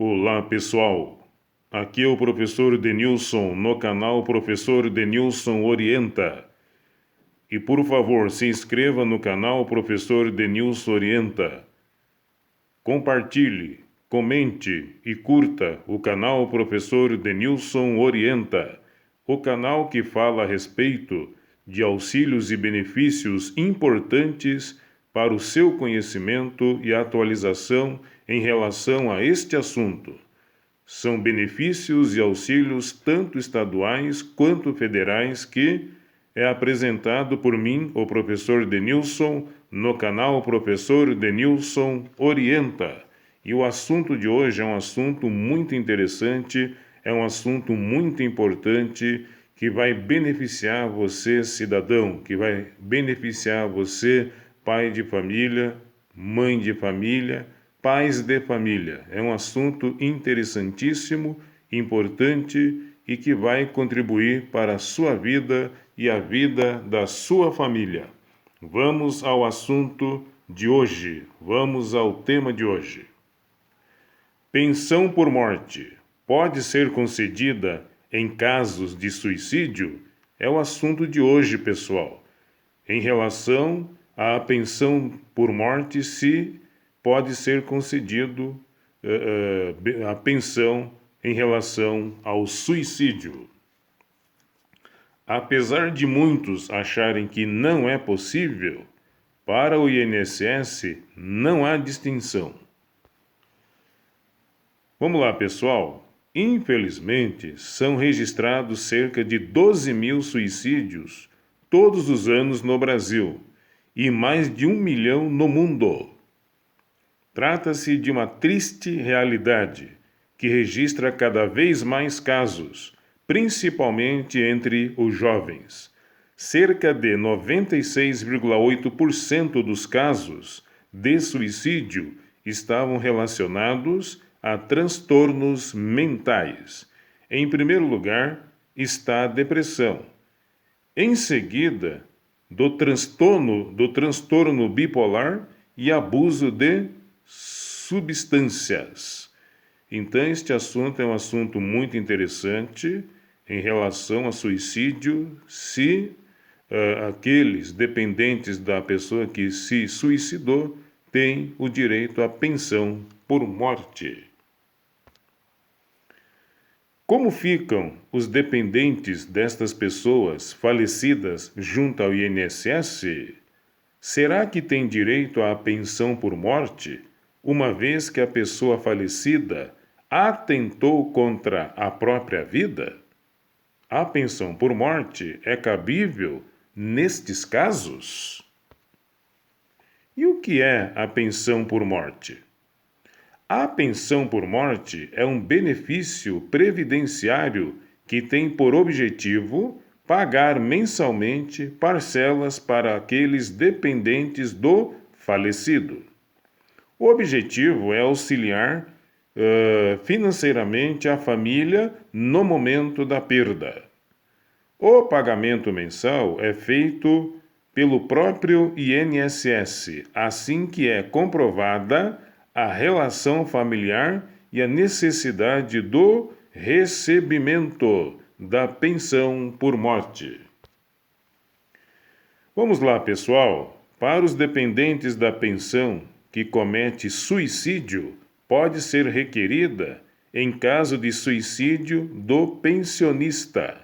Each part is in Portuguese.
Olá pessoal, aqui é o professor Denilson no canal Professor Denilson Orienta. E por favor, se inscreva no canal Professor Denilson Orienta. Compartilhe, comente e curta o canal Professor Denilson Orienta, o canal que fala a respeito de auxílios e benefícios importantes para o seu conhecimento e atualização em relação a este assunto. São benefícios e auxílios tanto estaduais quanto federais que é apresentado por mim, o professor Denilson, no canal Professor Denilson Orienta. E o assunto de hoje é um assunto muito interessante, é um assunto muito importante que vai beneficiar você, cidadão, que vai beneficiar você, pai de família, mãe de família, pais de família. É um assunto interessantíssimo, importante e que vai contribuir para a sua vida e a vida da sua família. Vamos ao assunto de hoje. Vamos ao tema de hoje. Pensão por morte pode ser concedida em casos de suicídio? É o assunto de hoje, pessoal. Em relação à pensão por morte, se pode ser concedido a pensão em relação ao suicídio. Apesar de muitos acharem que não é possível, para o INSS não há distinção. Vamos lá, pessoal. Infelizmente, são registrados cerca de 12 mil suicídios todos os anos no Brasil e mais de 1 milhão no mundo. Trata-se de uma triste realidade que registra cada vez mais casos, principalmente entre os jovens. Cerca de 96,8% dos casos de suicídio estavam relacionados a transtornos mentais. Em primeiro lugar está a depressão. Em seguida, do transtorno bipolar e abuso de substâncias. Então, este assunto é um assunto muito interessante em relação a suicídio, se aqueles dependentes da pessoa que se suicidou têm o direito à pensão por morte. Como ficam os dependentes destas pessoas falecidas junto ao INSS? Será que tem direito à pensão por morte, uma vez que a pessoa falecida atentou contra a própria vida? A pensão por morte é cabível nestes casos? E o que é a pensão por morte? A pensão por morte é um benefício previdenciário que tem por objetivo pagar mensalmente parcelas para aqueles dependentes do falecido. O objetivo é auxiliar financeiramente a família no momento da perda. O pagamento mensal é feito pelo próprio INSS, assim que é comprovada a relação familiar e a necessidade do recebimento da pensão por morte. Vamos lá, pessoal. Para os dependentes da pensão que comete suicídio, pode ser requerida em caso de suicídio do pensionista.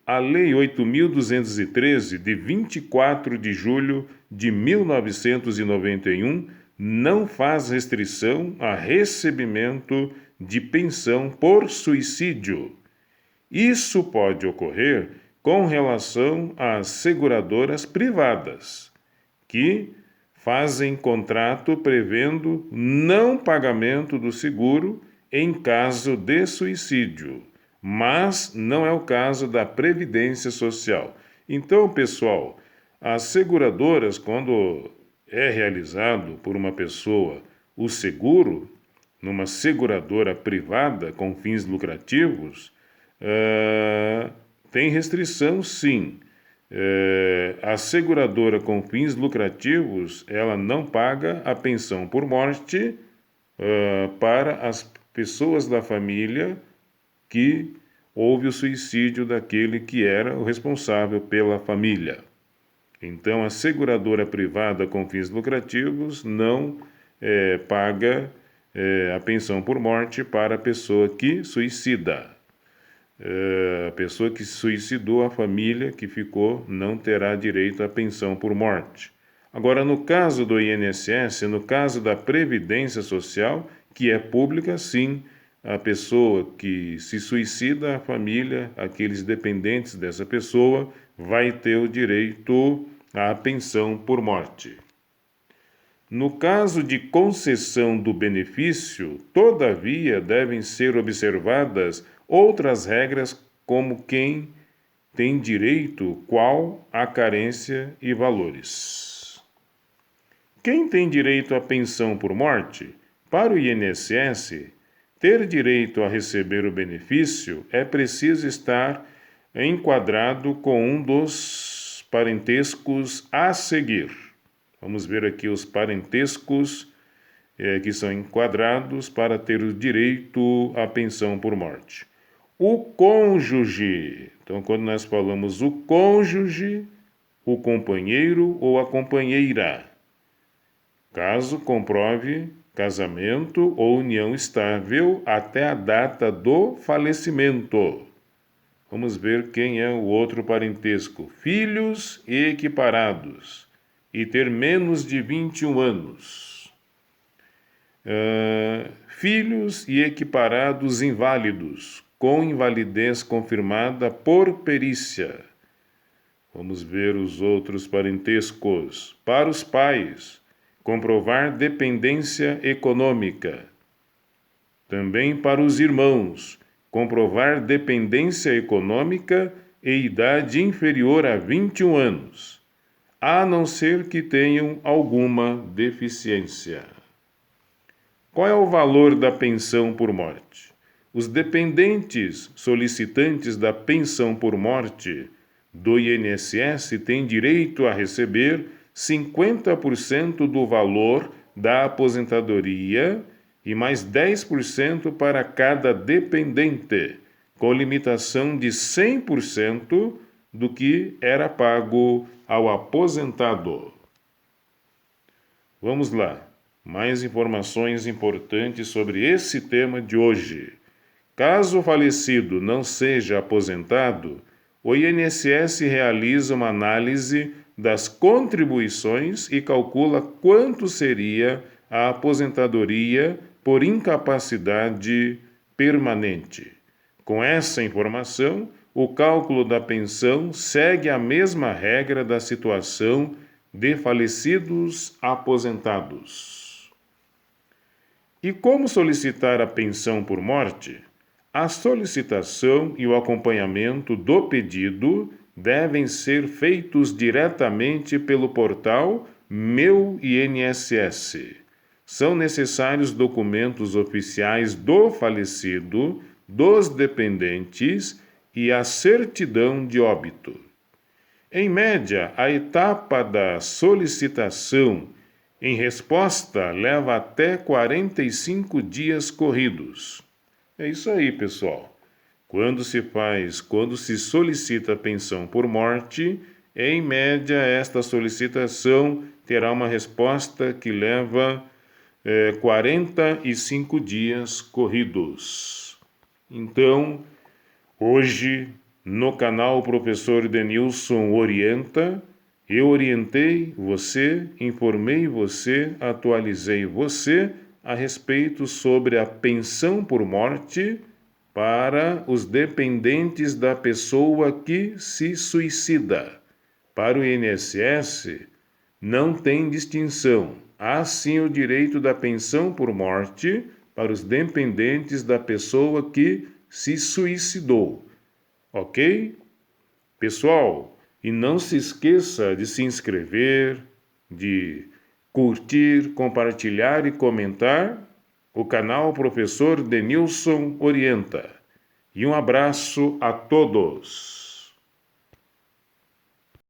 A Lei 8.213, de 24 de julho de 1991, não faz restrição a recebimento de pensão por suicídio. Isso pode ocorrer com relação às seguradoras privadas, que fazem contrato prevendo não pagamento do seguro em caso de suicídio, mas não é o caso da Previdência Social. Então, pessoal, as seguradoras, quando é realizado por uma pessoa o seguro, numa seguradora privada com fins lucrativos, tem restrição, sim. A seguradora com fins lucrativos, ela não paga a pensão por morte para pessoas da família que houve o suicídio daquele que era o responsável pela família. Então, a seguradora privada com fins lucrativos não paga a pensão por morte para a pessoa que suicida. A pessoa que se suicidou, a família que ficou, não terá direito à pensão por morte. Agora, no caso do INSS, no caso da Previdência Social, que é pública, sim, a pessoa que se suicida, a família, aqueles dependentes dessa pessoa, vai ter o direito à pensão por morte. No caso de concessão do benefício, todavia, devem ser observadas outras regras, como quem tem direito, qual a carência e valores. Quem tem direito à pensão por morte? Para o INSS, ter direito a receber o benefício é preciso estar enquadrado com um dos parentescos a seguir. Vamos ver aqui os parentescos que são enquadrados para ter o direito à pensão por morte. O cônjuge. Então, quando nós falamos o cônjuge, o companheiro ou a companheira, caso comprove casamento ou união estável até a data do falecimento. Vamos ver quem é o outro parentesco. Filhos e equiparados e ter menos de 21 anos. Filhos e equiparados inválidos, com invalidez confirmada por perícia. Vamos ver os outros parentescos. Para os pais, comprovar dependência econômica. Também para os irmãos, comprovar dependência econômica e idade inferior a 21 anos, a não ser que tenham alguma deficiência. Qual é o valor da pensão por morte? Os dependentes solicitantes da pensão por morte do INSS têm direito a receber 50% do valor da aposentadoria e mais 10% para cada dependente, com limitação de 100% do que era pago ao aposentado. Vamos lá. Mais informações importantes sobre esse tema de hoje. Caso o falecido não seja aposentado, o INSS realiza uma análise das contribuições e calcula quanto seria a aposentadoria por incapacidade permanente. Com essa informação, o cálculo da pensão segue a mesma regra da situação de falecidos aposentados. E como solicitar a pensão por morte? A solicitação e o acompanhamento do pedido devem ser feitos diretamente pelo portal Meu INSS. São necessários documentos oficiais do falecido, dos dependentes e a certidão de óbito. Em média, a etapa da solicitação em resposta leva até 45 dias corridos. É isso aí, pessoal. Quando se solicita a pensão por morte, em média, esta solicitação terá uma resposta que leva 45 dias corridos. Então, hoje, no canal Professor Denilson Orienta, eu orientei você, informei você, atualizei você a respeito sobre a pensão por morte para os dependentes da pessoa que se suicida. Para o INSS, não tem distinção. Há sim o direito da pensão por morte para os dependentes da pessoa que se suicidou. Ok? Pessoal, e não se esqueça de se inscrever, de curtir, compartilhar e comentar o canal Professor Denilson Orienta. E um abraço a todos.